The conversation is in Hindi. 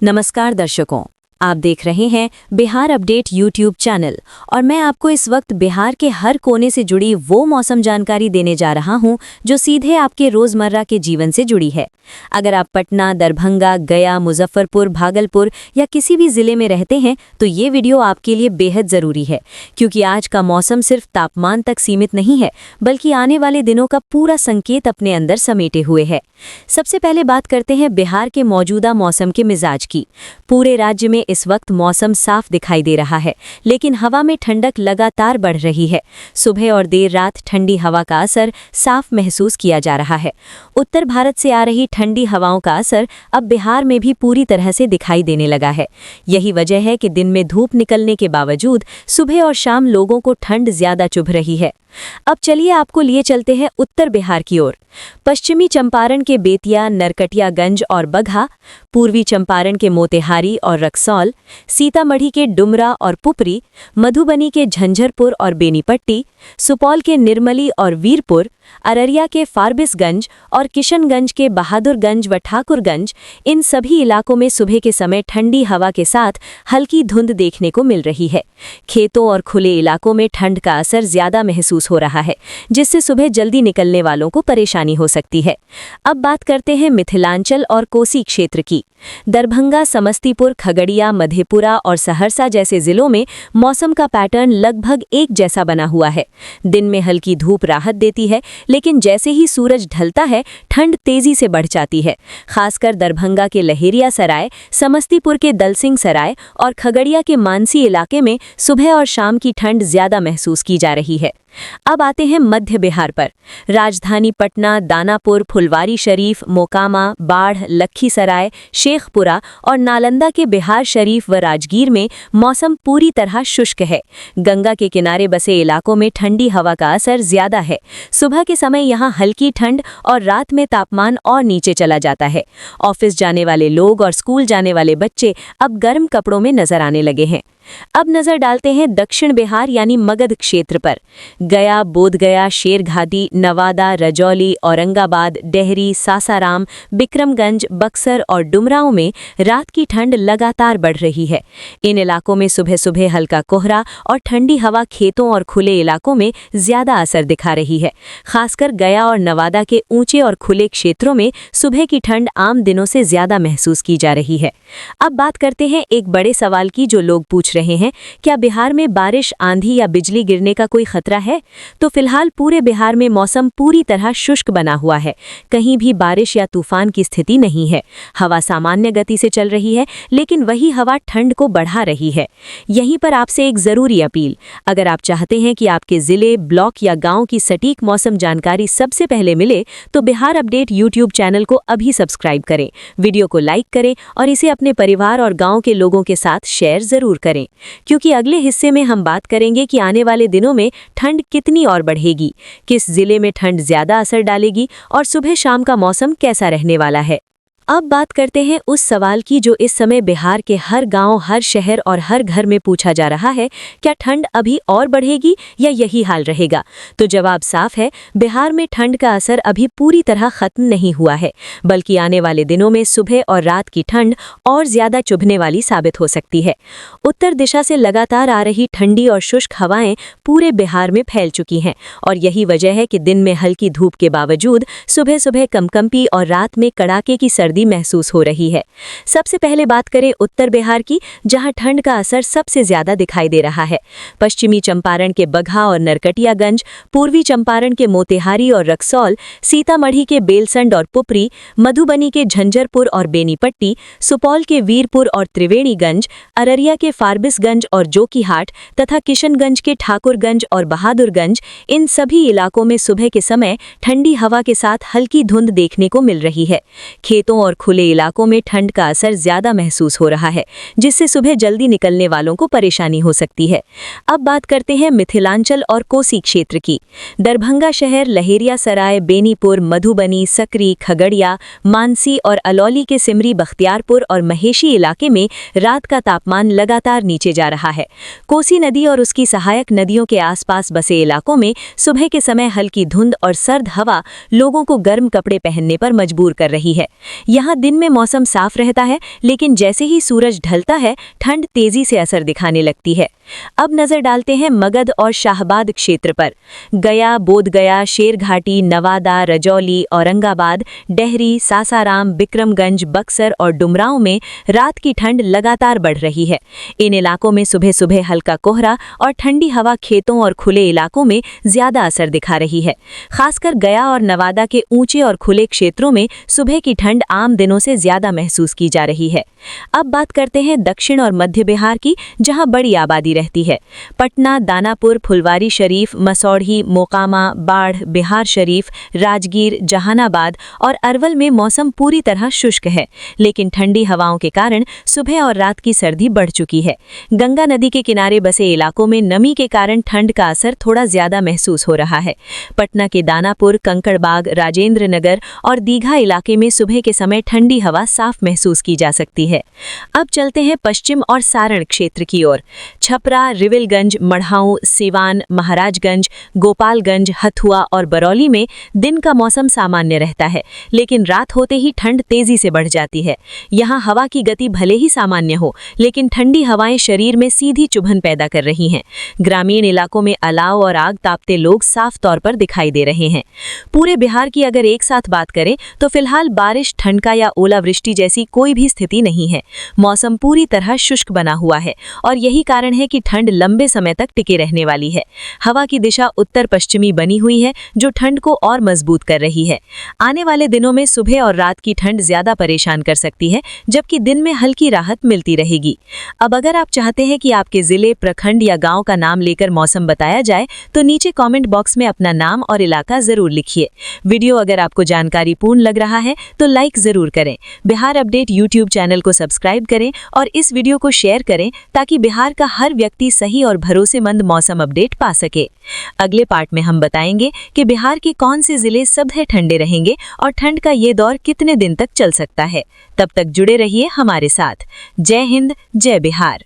नमस्कार दर्शकों, आप देख रहे हैं बिहार अपडेट यूट्यूब चैनल और मैं आपको इस वक्त बिहार के हर कोने से जुड़ी वो मौसम जानकारी देने जा रहा हूं जो सीधे आपके रोजमर्रा के जीवन से जुड़ी है। अगर आप पटना, दरभंगा, गया, मुजफ्फरपुर, भागलपुर या किसी भी जिले में रहते हैं तो ये वीडियो आपके लिए बेहद ज़रूरी है, क्योंकि आज का मौसम सिर्फ तापमान तक सीमित नहीं है बल्कि आने वाले दिनों का पूरा संकेत अपने अंदर समेटे हुए है। सबसे पहले बात करते हैं बिहार के मौजूदा मौसम के मिजाज की। पूरे राज्य में इस वक्त मौसम साफ दिखाई दे रहा है, लेकिन हवा में ठंडक लगातार बढ़ रही है। सुबह और देर रात ठंडी हवा का असर साफ महसूस किया जा रहा है। उत्तर भारत से आ रही ठंडी हवाओं का असर अब बिहार में भी पूरी तरह से दिखाई देने लगा है। यही वजह है कि दिन में धूप निकलने के बावजूद सुबह और शाम लोगों को ठंड ज्यादा चुभ रही है। अब चलिए आपको लिए चलते हैं उत्तर बिहार की ओर। पश्चिमी चंपारण के बेतिया, नरकटियागंज और बगहा, पूर्वी चंपारण के मोतिहारी और रक्सौल, सीतामढ़ी के डुमरा और पुपरी, मधुबनी के झंझरपुर और बेनीपट्टी, सुपौल के निर्मली और वीरपुर, अररिया के फारबिसगंज और किशनगंज के बहादुरगंज व ठाकुरगंज, इन सभी इलाकों में सुबह के समय ठंडी हवा के साथ हल्की धुंध देखने को मिल रही है। खेतों और खुले इलाकों में ठंड का असर ज्यादा महसूस हो रहा है, जिससे सुबह जल्दी निकलने वालों को परेशानी हो सकती है। अब बात करते हैं मिथिलांचल और कोसी क्षेत्र की। दरभंगा, समस्तीपुर, खगड़िया, मधेपुरा और सहरसा जैसे जिलों में मौसम का पैटर्न लगभग एक जैसा बना हुआ है। दिन में हल्की धूप राहत देती है, लेकिन जैसे ही सूरज ढलता है ठंड तेजी से बढ़ जाती है। खासकर दरभंगा के लहेरिया सराय, समस्तीपुर के दलसिंह सराय और खगड़िया के मानसी इलाके में सुबह और शाम की ठंड ज्यादा महसूस की जा रही है। अब आते हैं मध्य बिहार पर। राजधानी पटना, दानापुर, फुलवारीशरीफ, मोकामा, बाढ़, लखीसराय, शेखपुरा और नालंदा के बिहार शरीफ व राजगीर में मौसम पूरी तरह शुष्क है। गंगा के किनारे बसे इलाकों में ठंडी हवा का असर ज्यादा है। सुबह के समय यहां हल्की ठंड और रात में तापमान और नीचे चला जाता है। ऑफिस जाने वाले लोग और स्कूल जाने वाले बच्चे अब गर्म कपड़ों में नजर आने लगे हैं। अब नजर डालते हैं दक्षिण बिहार यानी मगध क्षेत्र पर। गया, बोधगया, शेरघाटी, नवादा, रजौली, औरंगाबाद, डेहरी, सासाराम, बिक्रमगंज, बक्सर और डुमरांव में रात की ठंड लगातार बढ़ रही है। इन इलाकों में सुबह सुबह हल्का कोहरा और ठंडी हवा खेतों और खुले इलाकों में ज्यादा असर दिखा रही है। खासकर गया और नवादा के ऊंचे और खुले क्षेत्रों में सुबह की ठंड आम दिनों से ज्यादा महसूस की जा रही है। अब बात करते हैं एक बड़े सवाल की जो लोग पूछ रहे हैं, क्या बिहार में बारिश, आंधी या बिजली गिरने का कोई खतरा है? तो फिलहाल पूरे बिहार में मौसम पूरी तरह शुष्क बना हुआ है। कहीं भी बारिश या तूफान की स्थिति नहीं है। हवा सामान्य गति से चल रही है, लेकिन वही हवा ठंड को बढ़ा रही है। यहीं पर आपसे एक जरूरी अपील, अगर आप चाहते हैं कि आपके जिले, ब्लॉक या गांव की सटीक मौसम जानकारी सबसे पहले मिले तो बिहार अपडेट यूट्यूब चैनल को अभी सब्सक्राइब करें, वीडियो को लाइक करें और इसे अपने परिवार और गांव के लोगों के साथ शेयर जरूर करें, क्योंकि अगले हिस्से में हम बात करेंगे कि आने वाले दिनों में ठंड कितनी और बढ़ेगी, किस जिले में ठंड ज्यादा असर डालेगी और सुबह शाम का मौसम कैसा रहने वाला है। अब बात करते हैं उस सवाल की जो इस समय बिहार के हर गांव, हर शहर और हर घर में पूछा जा रहा है, क्या ठंड अभी और बढ़ेगी या यही हाल रहेगा? तो जवाब साफ है, बिहार में ठंड का असर अभी पूरी तरह खत्म नहीं हुआ है, बल्कि आने वाले दिनों में सुबह और रात की ठंड और ज्यादा चुभने वाली साबित हो सकती है। उत्तर दिशा से लगातार आ रही ठंडी और शुष्क हवाएं पूरे बिहार में फैल चुकी हैं और यही वजह है कि दिन में हल्की धूप के बावजूद सुबह सुबह कंपकंपी और रात में कड़ाके की सर्दी महसूस हो रही है। सबसे पहले बात करें उत्तर बिहार की, जहां ठंड का असर सबसे ज्यादा दिखाई दे रहा है। पश्चिमी चंपारण के बगहा और नरकटियागंज, पूर्वी चंपारण के मोतिहारी और रक्सौल, सीतामढ़ी के बेलसंड और पुपरी, मधुबनी के झंझरपुर और बेनीपट्टी, सुपौल के वीरपुर और त्रिवेणीगंज, अररिया के फारबिसगंज और जोकीहाट तथा किशनगंज के ठाकुरगंज और बहादुरगंज, इन सभी इलाकों में सुबह के समय ठंडी हवा के साथ हल्की धुंध देखने को मिल रही है। खेतों और खुले इलाकों में ठंड का असर ज्यादा महसूस हो रहा है, जिससे सुबह जल्दी निकलने वालों को परेशानी हो सकती है। अब बात करते हैं मिथिलांचल और कोसी क्षेत्र की। दरभंगा शहर, लहेरिया सराय, बेनीपुर, मधुबनी, सकरी, खगड़िया, मानसी और अलौली के सिमरी, बख्तियारपुर और महेशी इलाके में रात का तापमान लगातार नीचे जा रहा है। कोसी नदी और उसकी सहायक नदियों के आसपास बसे इलाकों में सुबह के समय हल्की धुंध और सर्द हवा लोगों को गर्म कपड़े पहनने पर मजबूर कर रही है। यहाँ दिन में मौसम साफ रहता है, लेकिन जैसे ही सूरज ढलता है ठंड तेजी से असर दिखाने लगती है। अब नजर डालते हैं मगध और शाहबाद क्षेत्र पर। गया, बोधगया, शेरघाटी, नवादा, रजौली, औरंगाबाद, डेहरी, सासाराम, बिक्रमगंज, बक्सर और डुमरांव में रात की ठंड लगातार बढ़ रही है। इन इलाकों में सुबह सुबह हल्का कोहरा और ठंडी हवा खेतों और खुले इलाकों में ज्यादा असर दिखा रही है। खासकर गया और नवादा के ऊंचे और खुले क्षेत्रों में सुबह की ठंड आम दिनों से ज्यादा महसूस की जा रही है। अब बात करते हैं दक्षिण और मध्य बिहार की, जहां बड़ी आबादी रहती है। पटना, दानापुर, फुलवारी शरीफ, मसौढ़ी, मोकामा, बाढ़, बिहार शरीफ, राजगीर, जहानाबाद और अरवल में मौसम पूरी तरह शुष्क है, लेकिन ठंडी हवाओं के कारण सुबह और रात की सर्दी बढ़ चुकी है। गंगा नदी के किनारे बसे इलाकों में नमी के कारण ठंड का असर थोड़ा ज्यादा महसूस हो रहा है। पटना के दानापुर, कंकड़बाग, राजेंद्र नगर और दीघा इलाके में सुबह के समय ठंडी हवा साफ महसूस की जा सकती है। अब चलते हैं पश्चिम और सारण क्षेत्र की ओर। छपरा, रिविलगंज, मढ़ाऊ, सिवान, महाराजगंज, गोपालगंज, हथुआ और बरौली में दिन का मौसम सामान्य रहता है, लेकिन रात होते ही ठंड तेजी से बढ़ जाती है। यहाँ हवा की गति भले ही सामान्य हो, लेकिन ठंडी हवाएं शरीर में सीधी चुभन पैदा कर रही हैं। ग्रामीण इलाकों में अलाव और आग तापते लोग साफ तौर पर दिखाई दे रहे हैं। पूरे बिहार की अगर एक साथ बात करें तो फिलहाल बारिश, ठंडका या ओलावृष्टि जैसी कोई भी स्थिति नहीं है। मौसम पूरी तरह शुष्क बना हुआ है और यही कारण है कि ठंड लंबे समय तक टिके रहने वाली है। हवा की दिशा उत्तर पश्चिमी बनी हुई है, जो ठंड को और मजबूत कर रही है। आने वाले दिनों में सुबह और रात की ठंड ज्यादा परेशान कर सकती है, जबकि दिन में हल्की राहत मिलती रहेगी। अब अगर आप चाहते हैं कि आपके जिले, प्रखंड या गांव का नाम लेकर मौसम बताया जाए तो नीचे कमेंट बॉक्स में अपना नाम और इलाका जरूर लिखिए। वीडियो अगर आपको जानकारीपूर्ण लग रहा है तो लाइक जरूर करें। बिहार अपडेट यूट्यूब चैनल को सब्सक्राइब करें और इस वीडियो को शेयर करें ताकि बिहार का हर व्यक्ति सही और भरोसेमंद मौसम अपडेट पा सके। अगले पार्ट में हम बताएंगे कि बिहार के कौन से जिले सबसे ठंडे रहेंगे और ठंड का ये दौर कितने दिन तक चल सकता है। तब तक जुड़े रहिए हमारे साथ। जय हिंद, जय बिहार।